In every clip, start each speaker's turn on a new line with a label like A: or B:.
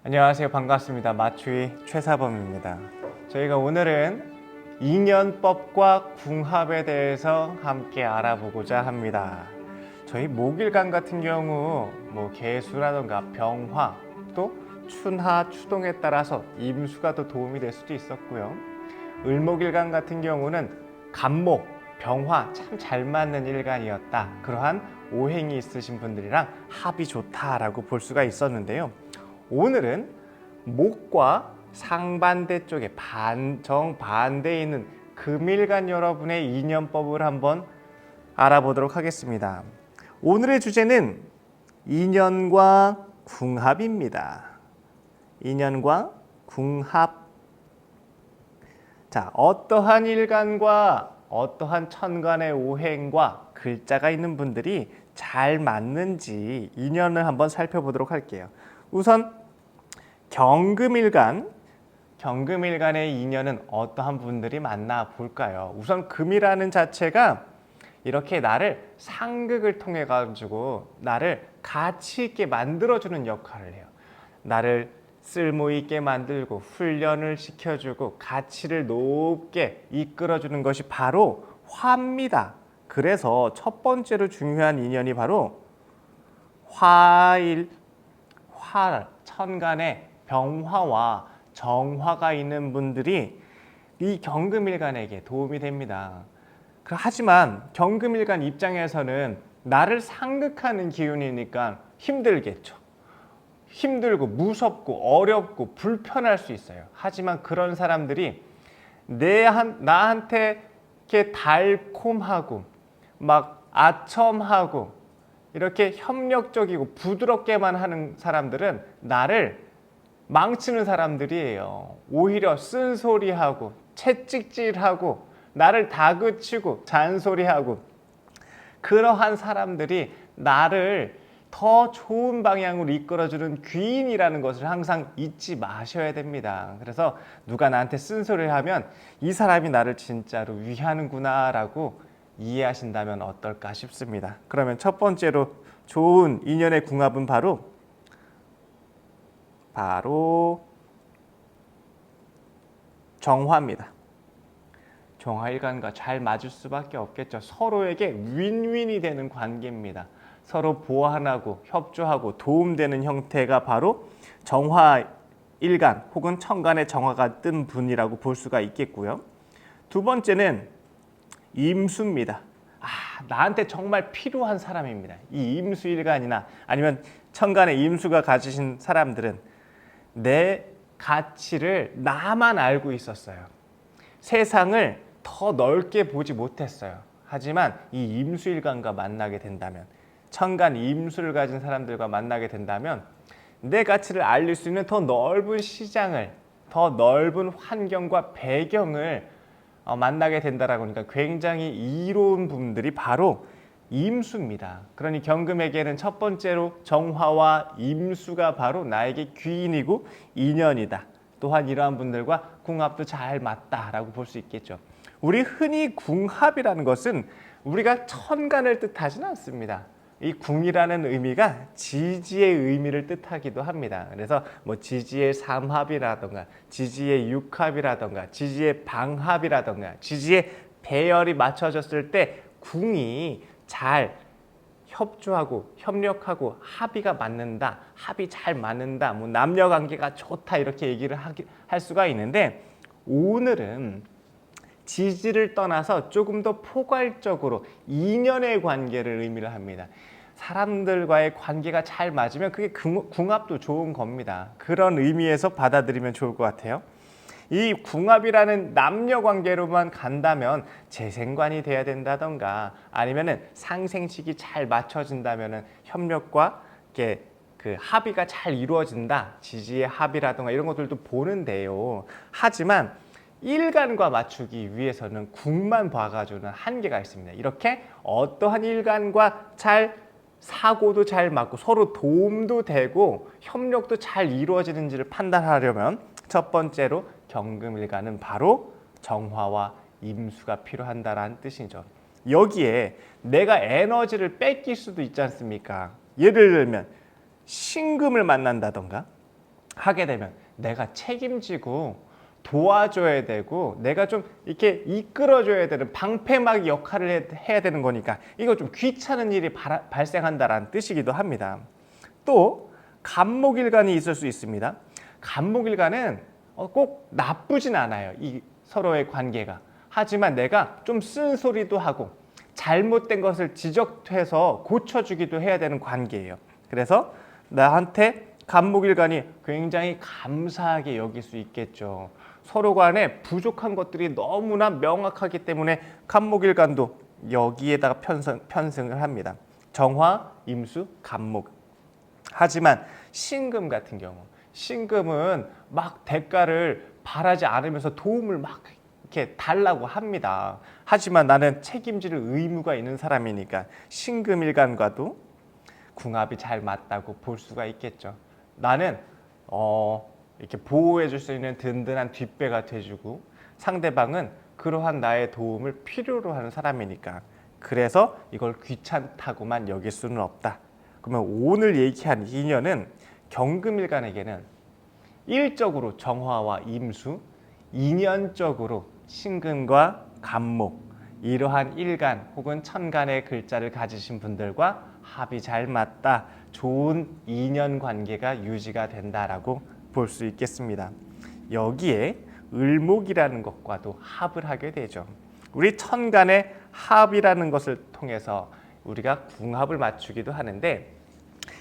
A: 안녕하세요. 반갑습니다. 마추이 최사범입니다. 저희가 오늘은 인연법과 궁합에 대해서 함께 알아보고자 합니다. 저희 목일간 같은 경우 개수라던가 병화 또 춘하 추동에 따라서 임수가 더 도움이 될 수도 있었고요. 을목일간 같은 경우는 간목 병화 참 잘 맞는 일간이었다. 그러한 오행이 있으신 분들이랑 합이 좋다라고 볼 수가 있었는데요. 오늘은 목과 상반대 쪽에 정반대에 있는 금일간 여러분의 인연법을 한번 알아보도록 하겠습니다. 오늘의 주제는 인연과 궁합입니다. 인연과 궁합. 자, 어떠한 일간과 어떠한 천간의 오행과 글자가 있는 분들이 잘 맞는지 인연을 한번 살펴보도록 할게요. 우선 경금일간의 인연은 어떠한 분들이 만나 볼까요? 우선 금이라는 자체가 이렇게 나를 상극을 통해 가지고 나를 가치 있게 만들어주는 역할을 해요. 나를 쓸모 있게 만들고 훈련을 시켜주고 가치를 높게 이끌어주는 것이 바로 화입니다. 그래서 첫 번째로 중요한 인연이 바로 천간에 병화와 정화가 있는 분들이 이 경금일간에게 도움이 됩니다. 하지만 경금일간 입장에서는 나를 상극하는 기운이니까 힘들겠죠. 힘들고 무섭고 어렵고 불편할 수 있어요. 하지만 그런 사람들이 나한테 이렇게 달콤하고 막 아첨하고 이렇게 협력적이고 부드럽게만 하는 사람들은 나를 망치는 사람들이에요. 오히려 쓴소리하고 채찍질하고 나를 다그치고 잔소리하고 그러한 사람들이 나를 더 좋은 방향으로 이끌어주는 귀인이라는 것을 항상 잊지 마셔야 됩니다. 그래서 누가 나한테 쓴소리를 하면 이 사람이 나를 진짜로 위하는구나 라고 이해하신다면 어떨까 싶습니다. 그러면 첫 번째로 좋은 인연의 궁합은 바로 정화입니다. 정화일간과 잘 맞을 수밖에 없겠죠. 서로에게 윈윈이 되는 관계입니다. 서로 보완하고 협조하고 도움되는 형태가 바로 정화일간 혹은 천간의 정화가 뜬 분이라고 볼 수가 있겠고요. 두 번째는 임수입니다. 나한테 정말 필요한 사람입니다. 이 임수일간이나 아니면 천간의 임수가 가지신 사람들은 내 가치를 나만 알고 있었어요. 세상을 더 넓게 보지 못했어요. 하지만 이 임수일간과 만나게 된다면, 천간 임수를 가진 사람들과 만나게 된다면 내 가치를 알릴 수 있는 더 넓은 시장을, 더 넓은 환경과 배경을 만나게 된다라고 하니까 굉장히 이로운 분들이 바로 임수입니다. 그러니 경금에게는 첫 번째로 정화와 임수가 바로 나에게 귀인이고 인연이다. 또한 이러한 분들과 궁합도 잘 맞다라고 볼 수 있겠죠. 우리 흔히 궁합이라는 것은 우리가 천간을 뜻하지는 않습니다. 이 궁이라는 의미가 지지의 의미를 뜻하기도 합니다. 그래서 지지의 삼합이라던가 지지의 육합이라던가 지지의 방합이라던가 지지의 배열이 맞춰졌을 때 궁이 잘 협조하고 협력하고 합의가 맞는다, 합이 잘 맞는다, 남녀 관계가 좋다 이렇게 얘기를 할 수가 있는데 오늘은 지지를 떠나서 조금 더 포괄적으로 인연의 관계를 의미를 합니다. 사람들과의 관계가 잘 맞으면 그게 궁합도 좋은 겁니다. 그런 의미에서 받아들이면 좋을 것 같아요. 이 궁합이라는 남녀 관계로만 간다면 재생관이 돼야 된다던가 아니면은 상생식이 잘 맞춰진다면은 협력과 이렇게 그 합의가 잘 이루어진다. 지지의 합의라던가 이런 것들도 보는데요. 하지만 일간과 맞추기 위해서는 궁만 봐가지고는 한계가 있습니다. 이렇게 어떠한 일간과 사고도 잘 맞고 서로 도움도 되고 협력도 잘 이루어지는지를 판단하려면 첫 번째로 경금일간은 바로 정화와 임수가 필요한다라는 뜻이죠. 여기에 내가 에너지를 뺏길 수도 있지 않습니까? 예를 들면 신금을 만난다던가 하게 되면 내가 책임지고 도와줘야 되고 내가 좀 이렇게 이끌어줘야 되는 방패막 역할을 해야 되는 거니까 이거 좀 귀찮은 일이 발생한다라는 뜻이기도 합니다. 또 간목일간이 있을 수 있습니다. 간목일간은 꼭 나쁘진 않아요. 이 서로의 관계가. 하지만 내가 좀 쓴소리도 하고 잘못된 것을 지적해서 고쳐주기도 해야 되는 관계예요. 그래서 나한테 간목일간이 굉장히 감사하게 여길 수 있겠죠. 서로 간에 부족한 것들이 너무나 명확하기 때문에 간목일간도 여기에다가 편승을 합니다. 정화, 임수, 간목. 하지만 신금 같은 경우, 신금은 막 대가를 바라지 않으면서 도움을 막 이렇게 달라고 합니다. 하지만 나는 책임질 의무가 있는 사람이니까 신금일간과도 궁합이 잘 맞다고 볼 수가 있겠죠. 나는 이렇게 보호해 줄 수 있는 든든한 뒷배가 돼주고 상대방은 그러한 나의 도움을 필요로 하는 사람이니까 그래서 이걸 귀찮다고만 여길 수는 없다. 그러면 오늘 얘기한 인연은 경금일간에게는 일적으로 정화와 임수, 인연적으로 신금과 간목, 이러한 일간 혹은 천간의 글자를 가지신 분들과 합이 잘 맞다, 좋은 인연 관계가 유지가 된다라고 볼 수 있겠습니다. 여기에 을목이라는 것과도 합을 하게 되죠. 우리 천간의 합이라는 것을 통해서 우리가 궁합을 맞추기도 하는데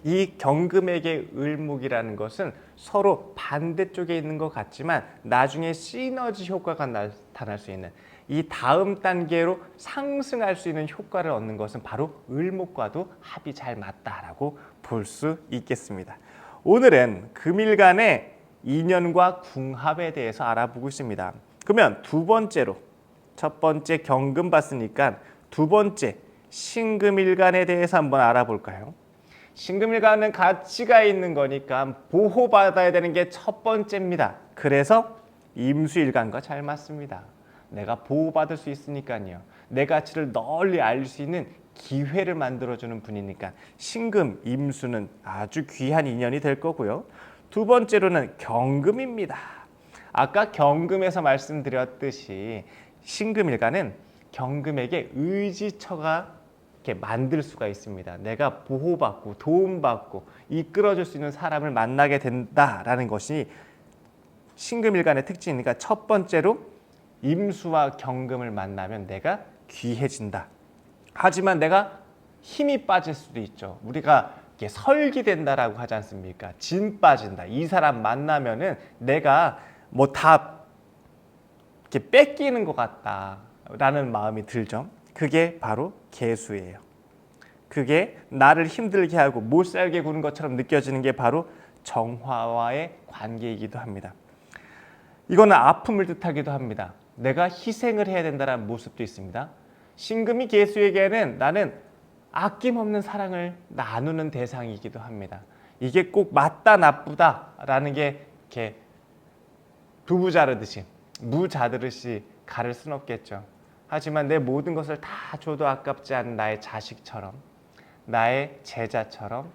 A: 이 경금에게 을목이라는 것은 서로 반대쪽에 있는 것 같지만 나중에 시너지 효과가 나타날 수 있는 이 다음 단계로 상승할 수 있는 효과를 얻는 것은 바로 을목과도 합이 잘 맞다라고 볼 수 있겠습니다. 오늘은 금일간의 인연과 궁합에 대해서 알아보고 있습니다. 그러면 두 번째로 첫 번째 경금 봤으니까 두 번째 신금일간에 대해서 한번 알아볼까요? 신금일간은 가치가 있는 거니까 보호받아야 되는 게 첫 번째입니다. 그래서 임수일간과 잘 맞습니다. 내가 보호받을 수 있으니까요. 내 가치를 널리 알릴 수 있는 기회를 만들어주는 분이니까 신금, 임수는 아주 귀한 인연이 될 거고요. 두 번째로는 경금입니다. 아까 경금에서 말씀드렸듯이 신금일간은 경금에게 의지처가 이렇게 만들 수가 있습니다. 내가 보호받고 도움받고 이끌어줄 수 있는 사람을 만나게 된다라는 것이 신금일간의 특징이니까 첫 번째로 임수와 경금을 만나면 내가 귀해진다. 하지만 내가 힘이 빠질 수도 있죠. 우리가 이렇게 설기된다라고 하지 않습니까? 진 빠진다. 이 사람 만나면은 내가 뭐 다 이렇게 뺏기는 것 같다라는 마음이 들죠. 그게 바로 계수예요. 그게 나를 힘들게 하고 못 살게 구는 것처럼 느껴지는 게 바로 정화와의 관계이기도 합니다. 이거는 아픔을 뜻하기도 합니다. 내가 희생을 해야 된다는 모습도 있습니다. 신금이 계수에게는 나는 아낌없는 사랑을 나누는 대상이기도 합니다. 이게 꼭 맞다 나쁘다라는 게 이렇게 두부 자르듯이 무 자르듯이 가를 순 없겠죠. 하지만 내 모든 것을 다 줘도 아깝지 않은 나의 자식처럼 나의 제자처럼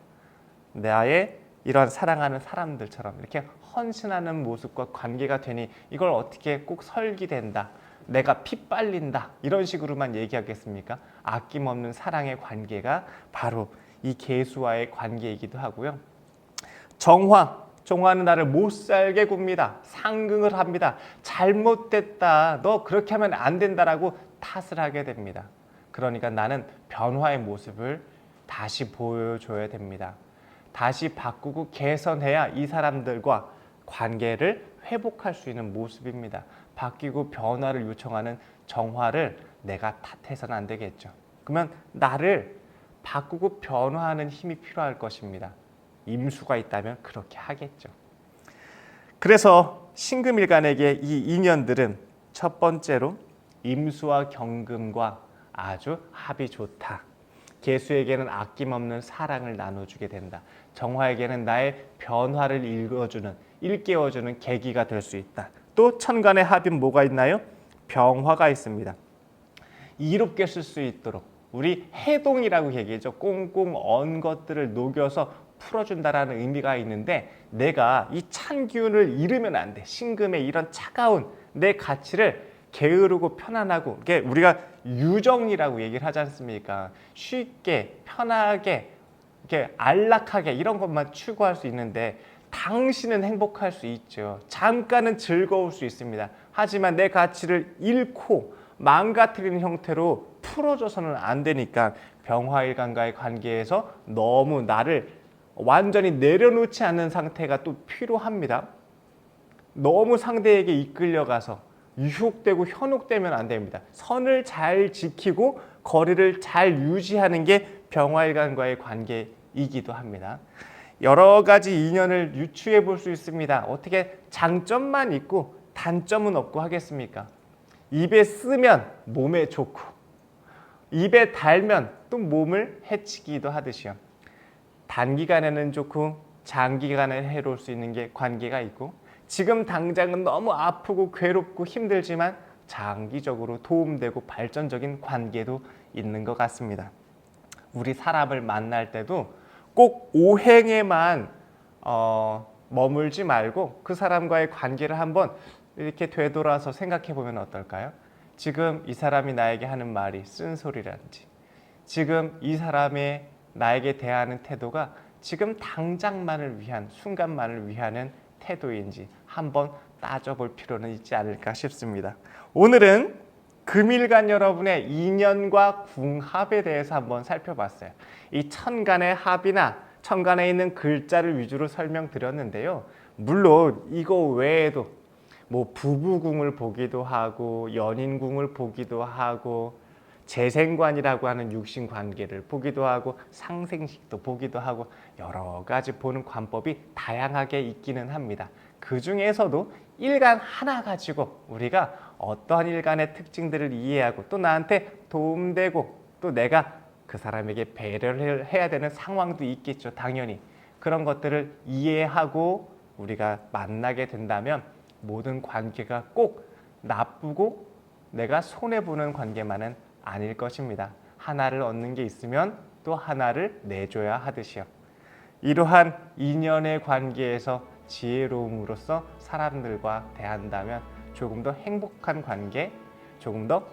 A: 나의 이런 사랑하는 사람들처럼 이렇게 헌신하는 모습과 관계가 되니 이걸 어떻게 꼭 설기된다. 내가 피 빨린다 이런 식으로만 얘기하겠습니까? 아낌없는 사랑의 관계가 바로 이 계수와의 관계이기도 하고요. 정화는 나를 못 살게 굽니다. 상긍을 합니다. 잘못됐다. 너 그렇게 하면 안 된다라고 탓을 하게 됩니다. 그러니까 나는 변화의 모습을 다시 보여줘야 됩니다. 다시 바꾸고 개선해야 이 사람들과 관계를 회복할 수 있는 모습입니다. 바뀌고 변화를 요청하는 정화를 내가 탓해서는 안 되겠죠. 그러면 나를 바꾸고 변화하는 힘이 필요할 것입니다. 임수가 있다면 그렇게 하겠죠. 그래서 신금일간에게 이 인연들은 첫 번째로 임수와 경금과 아주 합이 좋다. 계수에게는 아낌없는 사랑을 나눠주게 된다. 정화에게는 나의 변화를 일깨워주는 계기가 될 수 있다. 또 천간의 합은 뭐가 있나요? 병화가 있습니다. 이롭게 쓸 수 있도록 우리 해동이라고 얘기하죠. 꽁꽁 언 것들을 녹여서 풀어준다라는 의미가 있는데 내가 이 찬 기운을 잃으면 안 돼. 신금의 이런 차가운 내 가치를 게으르고 편안하고, 이게 우리가 유정이라고 얘기를 하지 않습니까? 쉽게 편하게 이렇게 안락하게 이런 것만 추구할 수 있는데 당신은 행복할 수 있죠. 잠깐은 즐거울 수 있습니다. 하지만 내 가치를 잃고 망가뜨리는 형태로 풀어줘서는 안 되니까 병화일간과의 관계에서 너무 나를 완전히 내려놓지 않는 상태가 또 필요합니다. 너무 상대에게 이끌려가서 유혹되고 현혹되면 안 됩니다. 선을 잘 지키고 거리를 잘 유지하는 게 병화일간과의 관계이기도 합니다. 여러 가지 인연을 유추해 볼 수 있습니다. 어떻게 장점만 있고 단점은 없고 하겠습니까? 입에 쓰면 몸에 좋고 입에 달면 또 몸을 해치기도 하듯이요. 단기간에는 좋고 장기간에 해로울 수 있는 게 관계가 있고, 지금 당장은 너무 아프고 괴롭고 힘들지만 장기적으로 도움되고 발전적인 관계도 있는 것 같습니다. 우리 사람을 만날 때도 꼭 오행에만 머물지 말고 그 사람과의 관계를 한번 이렇게 되돌아서 생각해 보면 어떨까요? 지금 이 사람이 나에게 하는 말이 쓴소리라든지, 지금 이 사람의 나에게 대하는 태도가 지금 당장만을 위한, 순간만을 위하는 태도인지 한번 따져볼 필요는 있지 않을까 싶습니다. 오늘은 금일간 여러분의 인연과 궁합에 대해서 한번 살펴봤어요. 이 천간의 합이나 천간에 있는 글자를 위주로 설명드렸는데요. 물론 이거 외에도 뭐 부부궁을 보기도 하고 연인궁을 보기도 하고 재생관이라고 하는 육신관계를 보기도 하고 상생식도 보기도 하고 여러 가지 보는 관법이 다양하게 있기는 합니다. 그 중에서도 일간 하나 가지고 우리가 어떠한 일간의 특징들을 이해하고 또 나한테 도움되고 또 내가 그 사람에게 배려를 해야 되는 상황도 있겠죠. 당연히 그런 것들을 이해하고 우리가 만나게 된다면 모든 관계가 꼭 나쁘고 내가 손해보는 관계만은 아닐 것입니다. 하나를 얻는 게 있으면 또 하나를 내줘야 하듯이요. 이러한 인연의 관계에서 지혜로움으로써 사람들과 대한다면 조금 더 행복한 관계, 조금 더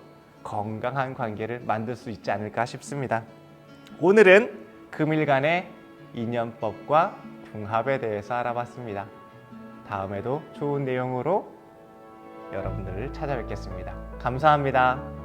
A: 건강한 관계를 만들 수 있지 않을까 싶습니다. 오늘은 금일간의 인연법과 궁합에 대해서 알아봤습니다. 다음에도 좋은 내용으로 여러분들을 찾아뵙겠습니다. 감사합니다.